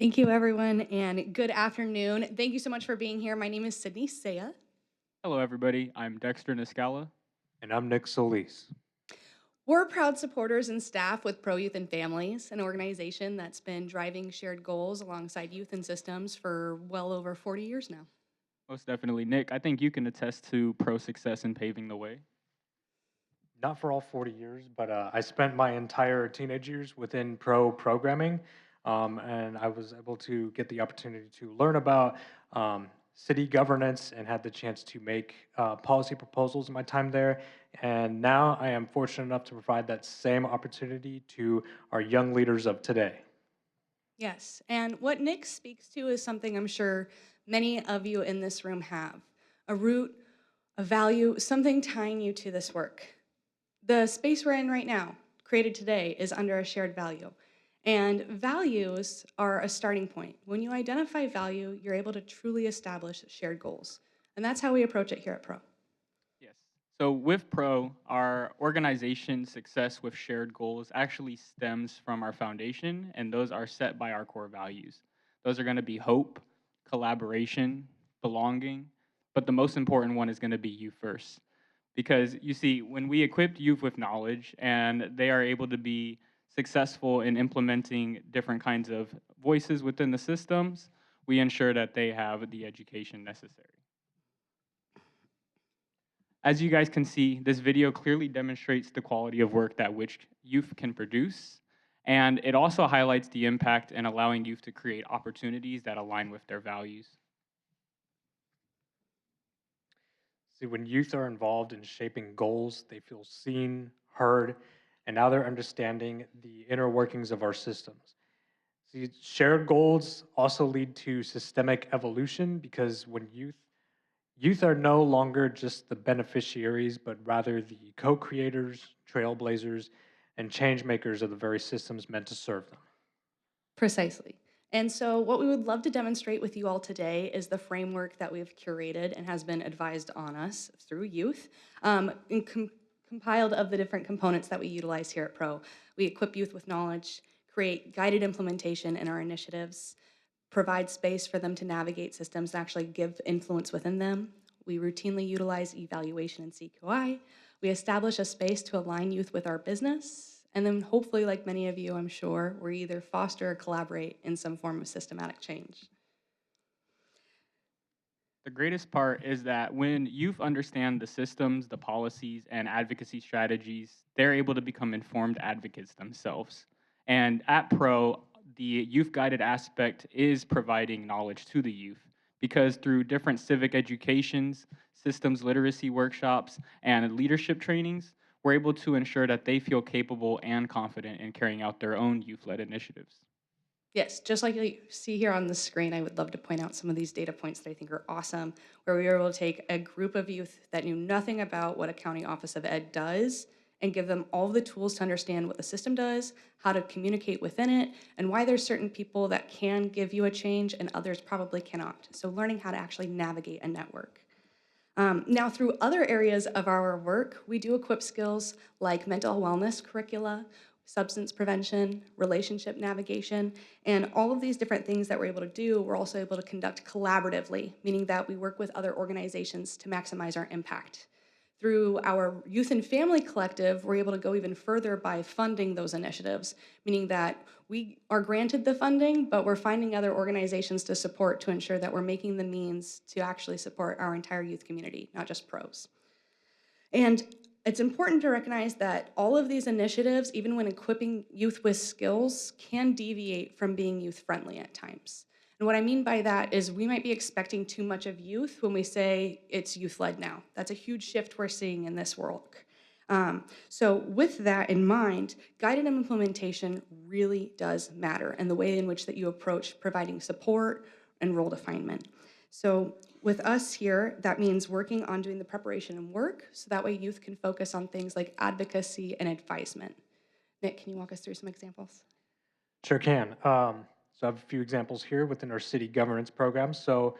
Thank you, everyone, and good afternoon. Thank you so much for being here. My name is Sydney Saiya. Hello, everybody. I'm Dexter Niskala. And I'm Nick Soliz. We're proud supporters and staff with Pro Youth and Families, an organization that's been driving shared goals alongside youth and systems for well over 40 years now. Most definitely, Nick. I think you can attest to pro success in paving the way. Not for all 40 years, but I spent my entire teenage years within pro programming, and I was able to get the opportunity to learn about city governance and had the chance to make policy proposals in my time there. And now I am fortunate enough to provide that same opportunity to our young leaders of today. Yes, and what Nick speaks to is something I'm sure many of you in this room have a root, a value, something tying you to this work. The space we're in right now, created today, is under a shared value. And values are a starting point. When you identify value, you're able to truly establish shared goals. And that's how we approach it here at Pro. Yes. So, with Pro, our organization's success with shared goals actually stems from our foundation, and those are set by our core values. Those are going to be hope, collaboration, belonging, but the most important one is going to be you first. Because you see, when we equip youth with knowledge and they are able to be successful in implementing different kinds of voices within the systems, we ensure that they have the education necessary. As you guys can see, this video clearly demonstrates the quality of work that which youth can produce, and it also highlights the impact in allowing youth to create opportunities that align with their values. See, when youth are involved in shaping goals, they feel seen, heard, and now they're understanding the inner workings of our systems. See, shared goals also lead to systemic evolution because when youth are no longer just the beneficiaries, but rather the co-creators, trailblazers, and change makers of the very systems meant to serve them. Precisely. And so, what we would love to demonstrate with you all today is the framework that we've curated and has been advised on us through youth, compiled of the different components that we utilize here at Pro. We equip youth with knowledge, create guided implementation in our initiatives, provide space for them to navigate systems and actually give influence within them. We routinely utilize evaluation and CQI. We establish a space to align youth with our business. And then hopefully, like many of you, I'm sure, we either foster or collaborate in some form of systematic change. The greatest part is that when youth understand the systems, the policies, and advocacy strategies, they're able to become informed advocates themselves. And at Pro, the youth guided aspect is providing knowledge to the youth because through different civic educations, systems literacy workshops, and leadership trainings, we're able to ensure that they feel capable and confident in carrying out their own youth led initiatives. Yes, just like you see here on the screen, I would love to point out some of these data points that I think are awesome, where we were able to take a group of youth that knew nothing about what a county office of ed does and give them all the tools to understand what the system does, how to communicate within it, and why there's certain people that can give you a change and others probably cannot. So learning how to actually navigate a network. Now, through other areas of our work, we do equip skills like mental wellness curricula, substance prevention, relationship navigation, and all of these different things that we're able to do, we're also able to conduct collaboratively, meaning that we work with other organizations to maximize our impact. Through our Youth and Family Collective, we're able to go even further by funding those initiatives, meaning that we are granted the funding, but we're finding other organizations to support to ensure that we're making the means to actually support our entire youth community, not just pros. And it's important to recognize that all of these initiatives, even when equipping youth with skills, can deviate from being youth-friendly at times. And what I mean by that is we might be expecting too much of youth when we say it's youth-led now. That's a huge shift we're seeing in this world. So with that in mind, guided implementation really does matter and the way in which that you approach providing support and role definement. So with us here, that means working on doing the preparation and work so that way youth can focus on things like advocacy and advisement. Nick, can you walk us through some examples? Sure can. So I have a few examples here within our city governance programs. So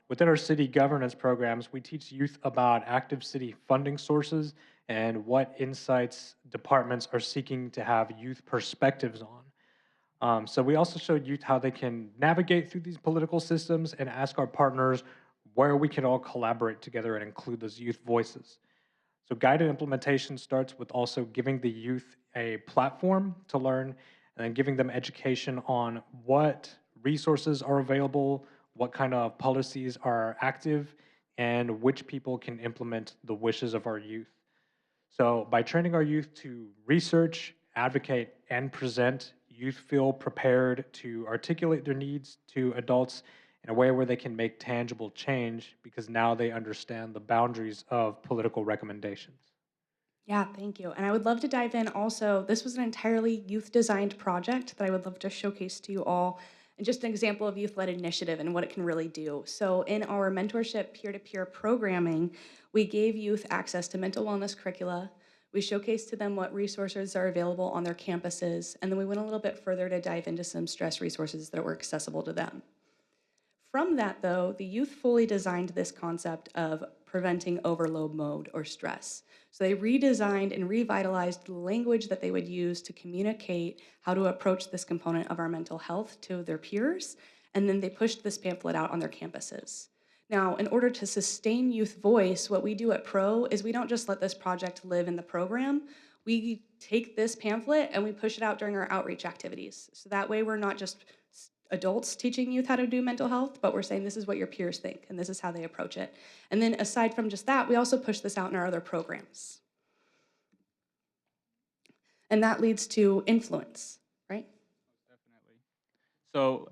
within our city governance programs, we teach youth about active city funding sources and what insights departments are seeking to have youth perspectives on. So we also showed youth how they can navigate through these political systems and ask our partners where we can all collaborate together and include those youth voices. So guided implementation starts with also giving the youth a platform to learn and then giving them education on what resources are available, what kind of policies are active, and which people can implement the wishes of our youth. So by training our youth to research, advocate, and present, youth feel prepared to articulate their needs to adults in a way where they can make tangible change because now they understand the boundaries of political recommendations. Yeah, thank you. And I would love to dive in also. This was an entirely youth designed project that I would love to showcase to you all. And just an example of youth led initiative and what it can really do. So, in our mentorship peer to peer programming, we gave youth access to mental wellness curricula. We showcased to them what resources are available on their campuses. And then we went a little bit further to dive into some stress resources that were accessible to them. From that, though, the youth fully designed this concept of preventing overload mode or stress. So they redesigned and revitalized the language that they would use to communicate how to approach this component of our mental health to their peers, and then they pushed this pamphlet out on their campuses. Now, in order to sustain youth voice, what we do at Pro is we don't just let this project live in the program. We take this pamphlet and we push it out during our outreach activities. So that way we're not just adults teaching youth how to do mental health, but we're saying this is what your peers think and this is how they approach it. And then aside from just that, we also push this out in our other programs. And that leads to influence, right? Definitely. So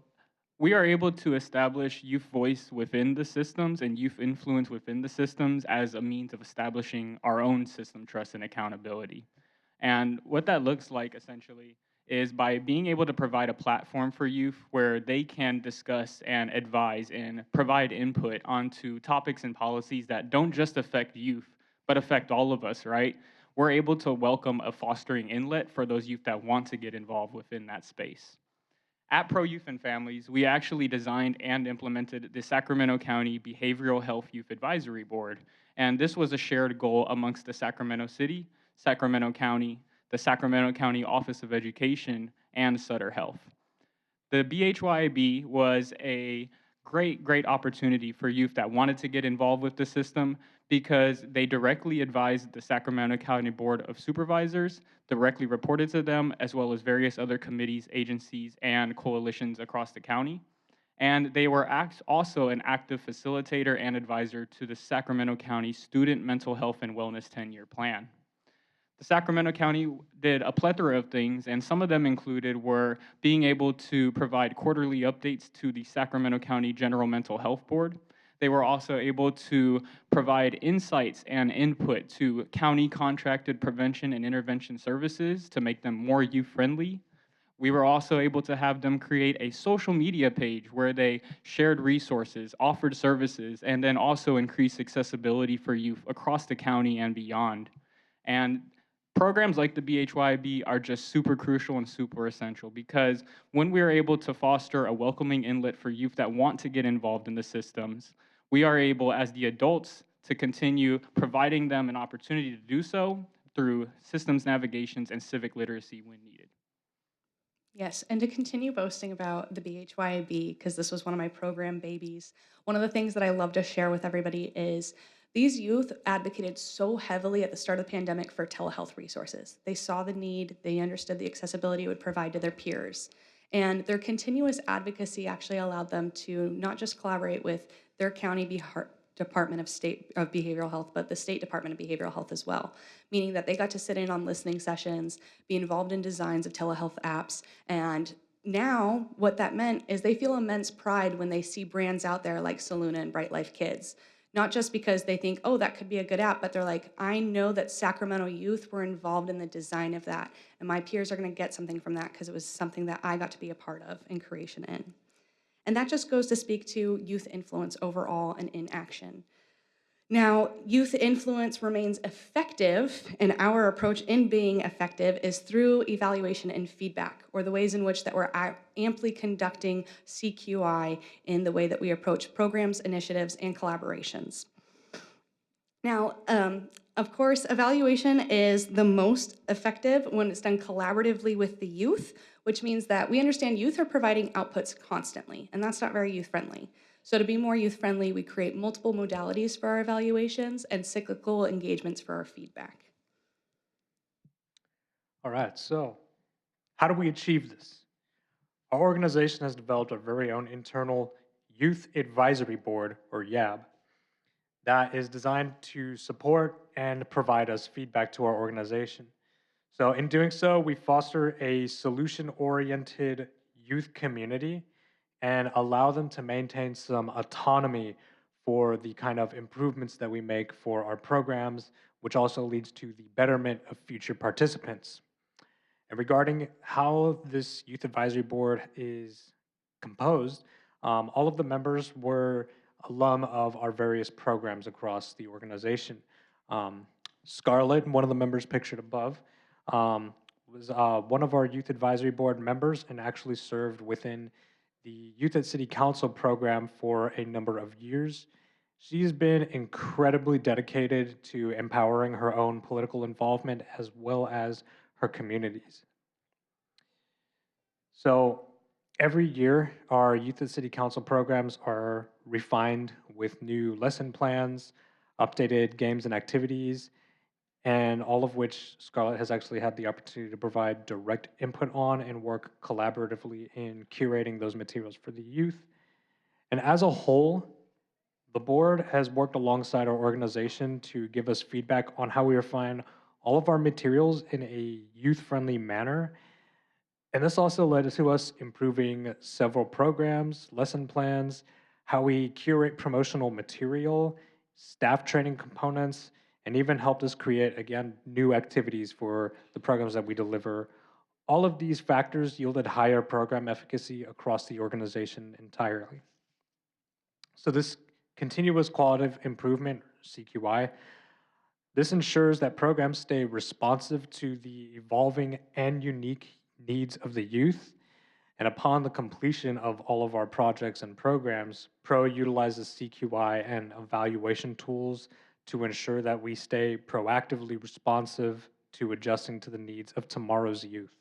we are able to establish youth voice within the systems and youth influence within the systems as a means of establishing our own system trust and accountability. And what that looks like essentially is by being able to provide a platform for youth where they can discuss and advise and provide input onto topics and policies that don't just affect youth, but affect all of us, right? We're able to welcome a fostering inlet for those youth that want to get involved within that space. At Pro Youth and Families, we actually designed and implemented the Sacramento County Behavioral Health Youth Advisory Board. And this was a shared goal amongst the Sacramento City, Sacramento County, the Sacramento County Office of Education, and Sutter Health. The BHYB was a great opportunity for youth that wanted to get involved with the system because they directly advised the Sacramento County Board of Supervisors, directly reported to them, as well as various other committees, agencies, and coalitions across the county. And they were also an active facilitator and advisor to the Sacramento County Student Mental Health and Wellness 10-year plan. The Sacramento County did a plethora of things, and some of them included were being able to provide quarterly updates to the Sacramento County General Mental Health Board. They were also able to provide insights and input to county contracted prevention and intervention services to make them more youth-friendly. We were also able to have them create a social media page where they shared resources, offered services, and then also increased accessibility for youth across the county and beyond. And programs like the BHYB are just super crucial and super essential because when we are able to foster a welcoming inlet for youth that want to get involved in the systems, we are able, as the adults, to continue providing them an opportunity to do so through systems navigations and civic literacy when needed. Yes, and to continue boasting about the BHYB, because this was one of my program babies, one of the things that I love to share with everybody is these youth advocated so heavily at the start of the pandemic for telehealth resources. They saw the need, they understood the accessibility it would provide to their peers. And their continuous advocacy actually allowed them to not just collaborate with their county Department of Behavioral Health, but the State Department of Behavioral Health as well, meaning that they got to sit in on listening sessions, be involved in designs of telehealth apps, and now what that meant is they feel immense pride when they see brands out there like Soluna and Bright Life Kids. Not just because they think, oh, that could be a good app, but they're like, I know that Sacramento youth were involved in the design of that, and my peers are gonna get something from that because it was something that I got to be a part of and creation in. And that just goes to speak to youth influence overall and in action. Now, youth influence remains effective, and our approach in being effective is through evaluation and feedback, or the ways in which that we're amply conducting CQI in the way that we approach programs, initiatives, and collaborations. Now, of course, evaluation is the most effective when it's done collaboratively with the youth, which means that we understand youth are providing outputs constantly, and that's not very youth friendly. So to be more youth friendly, we create multiple modalities for our evaluations and cyclical engagements for our feedback. All right, so how do we achieve this? Our organization has developed our very own internal Youth Advisory Board, or YAB, that is designed to support and provide us feedback to our organization. So, in doing so, we foster a solution oriented youth community and allow them to maintain some autonomy for the kind of improvements that we make for our programs, which also leads to the betterment of future participants. And regarding how this youth advisory board is composed, all of the members were alum of our various programs across the organization. Um, Scarlett, one of the members pictured above, was one of our youth advisory board members and actually served within the Youth at City Council program for a number of years. She's been incredibly dedicated to empowering her own political involvement as well as her communities. So every year, our Youth at City Council programs are refined with new lesson plans, updated games and activities, and all of which Scarlett has actually had the opportunity to provide direct input on and work collaboratively in curating those materials for the youth. And as a whole, the board has worked alongside our organization to give us feedback on how we refine all of our materials in a youth-friendly manner. And this also led to us improving several programs, lesson plans, how we curate promotional material, staff training components, and even helped us create, again, new activities for the programs that we deliver. All of these factors yielded higher program efficacy across the organization entirely. So this continuous qualitative improvement, CQI, this ensures that programs stay responsive to the evolving and unique needs of the youth. And upon the completion of all of our projects and programs, PRO utilizes CQI and evaluation tools to ensure that we stay proactively responsive to adjusting to the needs of tomorrow's youth.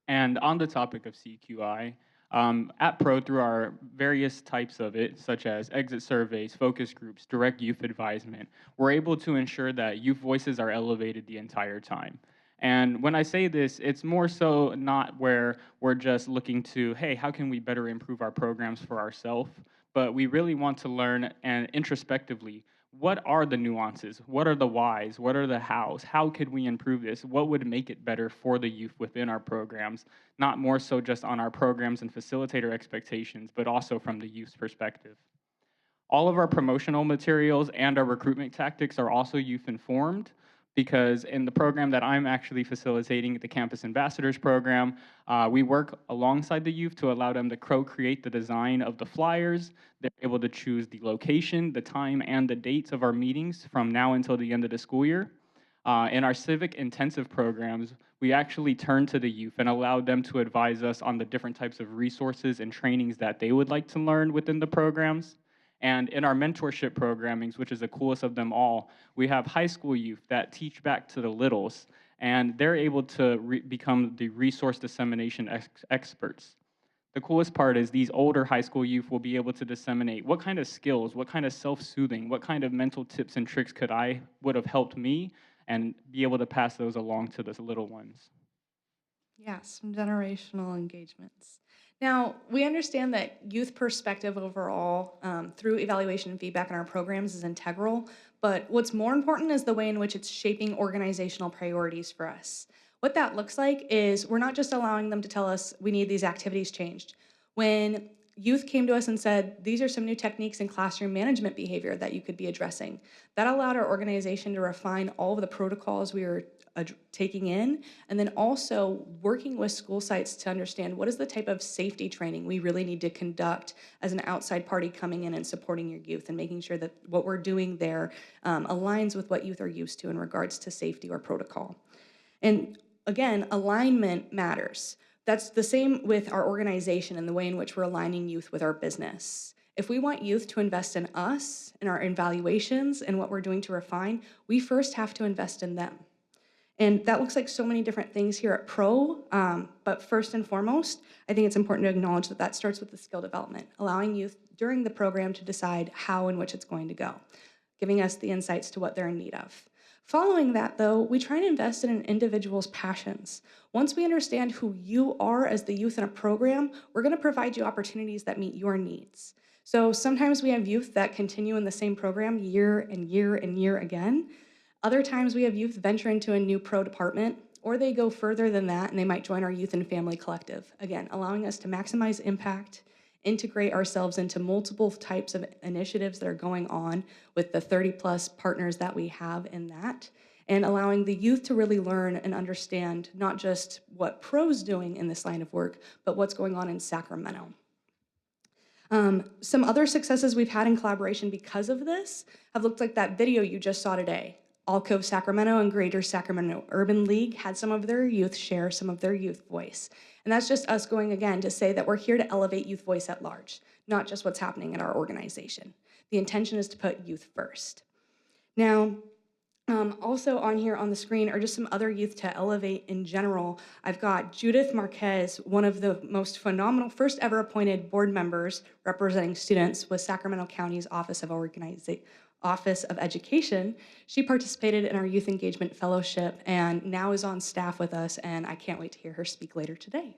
And on the topic of CQI, at PRO, through our various types of it, such as exit surveys, focus groups, direct youth advisement, we're able to ensure that youth voices are elevated the entire time. And when I say this, it's more so not where we're just looking to, hey, how can we better improve our programs for ourselves? But we really want to learn and introspectively, what are the nuances? What are the whys? What are the hows? How could we improve this? What would make it better for the youth within our programs? Not more so just on our programs and facilitator expectations, but also from the youth's perspective. All of our promotional materials and our recruitment tactics are also youth informed, because in the program that I'm actually facilitating, the Campus Ambassadors program, we work alongside the youth to allow them to co-create the design of the flyers. They're able to choose the location, the time, and the dates of our meetings from now until the end of the school year. In our civic intensive programs, we actually turn to the youth and allow them to advise us on the different types of resources and trainings that they would like to learn within the programs. And in our mentorship programmings, which is the coolest of them all, we have high school youth that teach back to the littles, and they're able to become the resource dissemination experts. The coolest part is these older high school youth will be able to disseminate what kind of skills, what kind of self-soothing, what kind of mental tips and tricks would have helped me, and be able to pass those along to the little ones. Yeah, some generational engagements. Now, we understand that youth perspective overall through evaluation and feedback in our programs is integral, but what's more important is the way in which it's shaping organizational priorities for us. What that looks like is we're not just allowing them to tell us we need these activities changed. When youth came to us and said, these are some new techniques in classroom management behavior that you could be addressing, that allowed our organization to refine all of the protocols we were taking in, and then also working with school sites to understand what is the type of safety training we really need to conduct as an outside party coming in and supporting your youth and making sure that what we're doing there aligns with what youth are used to in regards to safety or protocol. And again, alignment matters. That's the same with our organization and the way in which we're aligning youth with our business. If we want youth to invest in us, in our evaluations, and what we're doing to refine, we first have to invest in them. And that looks like so many different things here at Pro, but first and foremost, I think it's important to acknowledge that that starts with the skill development, allowing youth during the program to decide how and which it's going to go, giving us the insights to what they're in need of. Following that, though, we try to invest in an individual's passions. Once we understand who you are as the youth in a program, we're going to provide you opportunities that meet your needs. So sometimes we have youth that continue in the same program year and year and year again. Other times we have youth venture into a new pro department, or they go further than that and they might join our youth and family collective. Again, allowing us to maximize impact, integrate ourselves into multiple types of initiatives that are going on with the 30+ partners that we have in that, and allowing the youth to really learn and understand not just what Pro's doing in this line of work, but what's going on in Sacramento. Some other successes we've had in collaboration because of this have looked like that video you just saw today. All Cove Sacramento and Greater Sacramento Urban League had some of their youth share some of their youth voice. And that's just us going again to say that we're here to elevate youth voice at large, not just what's happening in our organization. The intention is to put youth first. Now, also on here on the screen are just some other youth to elevate in general. I've got Judith Marquez, one of the most phenomenal first ever appointed board members representing students with Sacramento County's Office of Education. She participated in our Youth Engagement Fellowship and now is on staff with us, and I can't wait to hear her speak later today.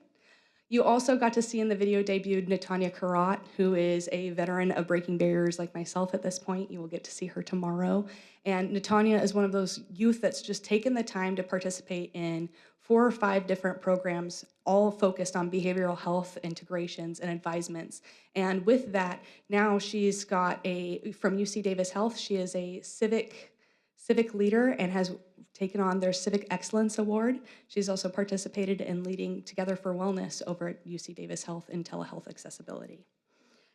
You also got to see in the video debuted Natanya Karat, who is a veteran of Breaking Barriers like myself at this point. You will get to see her tomorrow. And Natanya is one of those youth that's just taken the time to participate in 4 or 5 different programs, all focused on behavioral health integrations and advisements. And with that, now she's got from UC Davis Health, she is a civic leader and has taken on their Civic Excellence Award. She's also participated in leading Together for Wellness over at UC Davis Health in telehealth accessibility.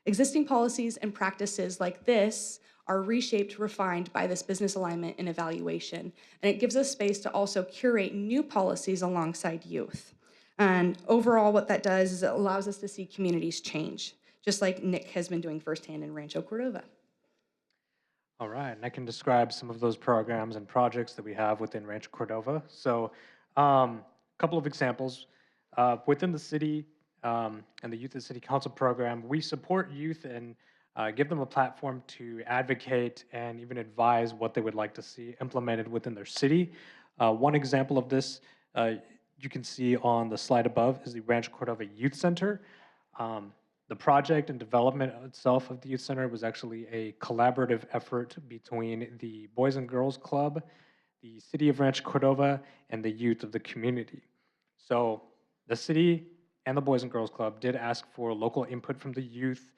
Existing policies and practices like this are reshaped, refined by this business alignment and evaluation, and it gives us space to also curate new policies alongside youth. And overall, what that does is it allows us to see communities change, just like Nick has been doing firsthand in Rancho Cordova. All right, and I can describe some of those programs and projects that we have within Rancho Cordova. So a couple of examples. Within the city and the Youth and City Council program, we support youth and give them a platform to advocate and even advise what they would like to see implemented within their city. One example of this you can see on the slide above is the Rancho Cordova Youth Center. The project and development itself of the Youth Center was actually a collaborative effort between the Boys and Girls Club, the City of Rancho Cordova, and the youth of the community. So the city and the Boys and Girls Club did ask for local input from the youth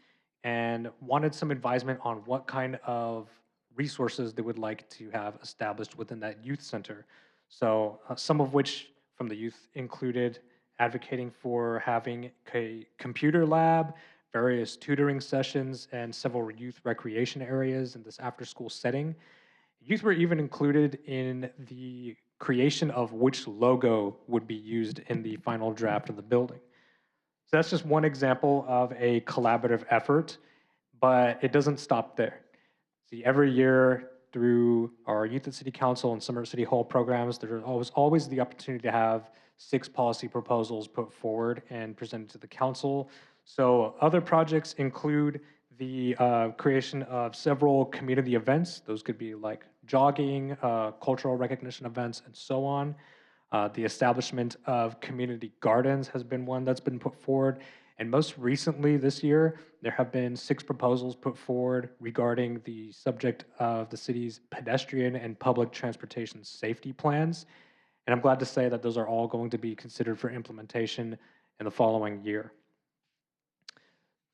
and wanted some advisement on what kind of resources they would like to have established within that youth center. So some of which from the youth included advocating for having a computer lab, various tutoring sessions, and several youth recreation areas in this after-school setting. Youth were even included in the creation of which logo would be used in the final draft of the building. So that's just one example of a collaborative effort, but it doesn't stop there. See, every year through our Youth and City Council and Summer City Hall programs, there's always the opportunity to have 6 policy proposals put forward and presented to the council. So other projects include the creation of several community events. Those could be like jogging, cultural recognition events, and so on. The establishment of community gardens has been one that's been put forward. And most recently this year, there have been 6 proposals put forward regarding the subject of the city's pedestrian and public transportation safety plans. And I'm glad to say that those are all going to be considered for implementation in the following year.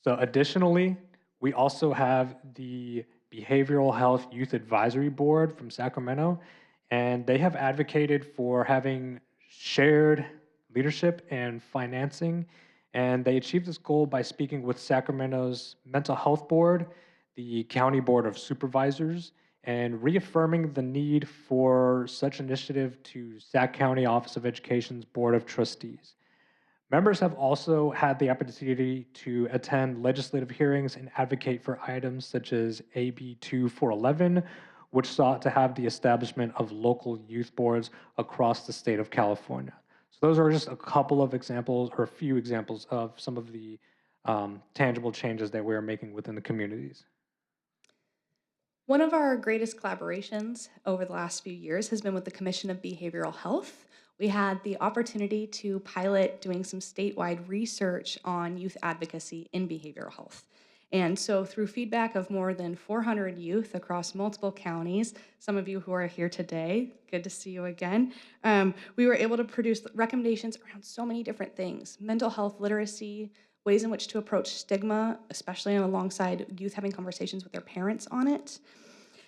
So additionally, we also have the Behavioral Health Youth Advisory Board from Sacramento, and they have advocated for having shared leadership and financing. And they achieved this goal by speaking with Sacramento's Mental Health Board, the County Board of Supervisors, and reaffirming the need for such initiative to Sac County Office of Education's Board of Trustees. Members have also had the opportunity to attend legislative hearings and advocate for items such as AB 2411, which sought to have the establishment of local youth boards across the state of California. So those are just a couple of examples, or a few examples of some of the tangible changes that we are making within the communities. One of our greatest collaborations over the last few years has been with the Commission of Behavioral Health. We had the opportunity to pilot doing some statewide research on youth advocacy in behavioral health. And so, through feedback of more than 400 youth across multiple counties, some of you who are here today, good to see you again, we were able to produce recommendations around so many different things: mental health literacy, ways in which to approach stigma, especially alongside youth having conversations with their parents on it,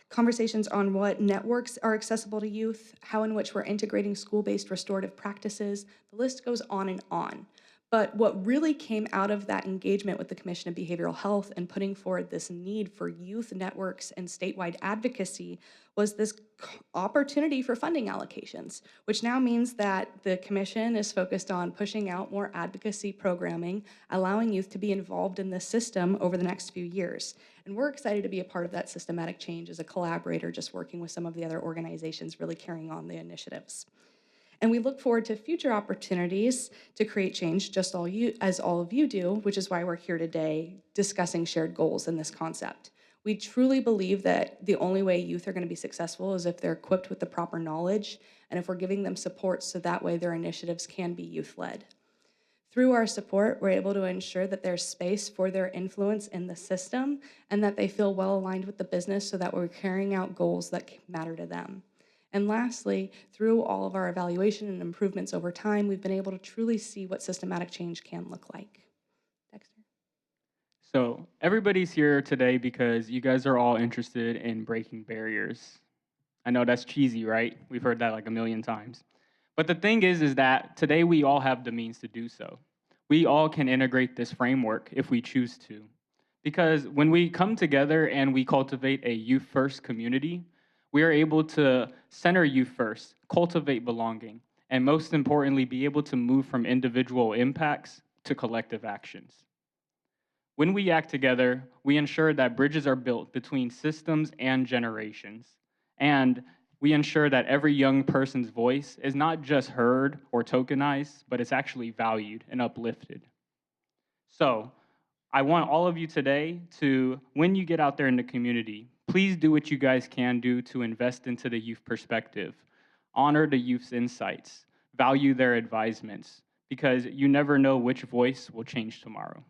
conversations on what networks are accessible to youth, how in which we're integrating school-based restorative practices. The list goes on and on. But what really came out of that engagement with the Commission of Behavioral Health and putting forward this need for youth networks and statewide advocacy was this opportunity for funding allocations, which now means that the Commission is focused on pushing out more advocacy programming, allowing youth to be involved in this system over the next few years. And we're excited to be a part of that systematic change as a collaborator, just working with some of the other organizations really carrying on the initiatives. And we look forward to future opportunities to create change, just as all of you do, which is why we're here today discussing shared goals in this concept. We truly believe that the only way youth are going to be successful is if they're equipped with the proper knowledge and if we're giving them support so that way their initiatives can be youth-led. Through our support, we're able to ensure that there's space for their influence in the system and that they feel well aligned with the business so that we're carrying out goals that matter to them. And lastly, through all of our evaluation and improvements over time, we've been able to truly see what systematic change can look like. Dexter? So everybody's here today because you guys are all interested in breaking barriers. I know that's cheesy, right? We've heard that like a million times. But the thing is that today we all have the means to do so. We all can integrate this framework if we choose to. Because when we come together and we cultivate a youth-first community, we are able to center youth first, cultivate belonging, and most importantly, be able to move from individual impacts to collective actions. When we act together, we ensure that bridges are built between systems and generations, and we ensure that every young person's voice is not just heard or tokenized, but it's actually valued and uplifted. So, I want all of you today to, when you get out there in the community, please do what you guys can do to invest into the youth perspective, honor the youth's insights, value their advisements, because you never know which voice will change tomorrow.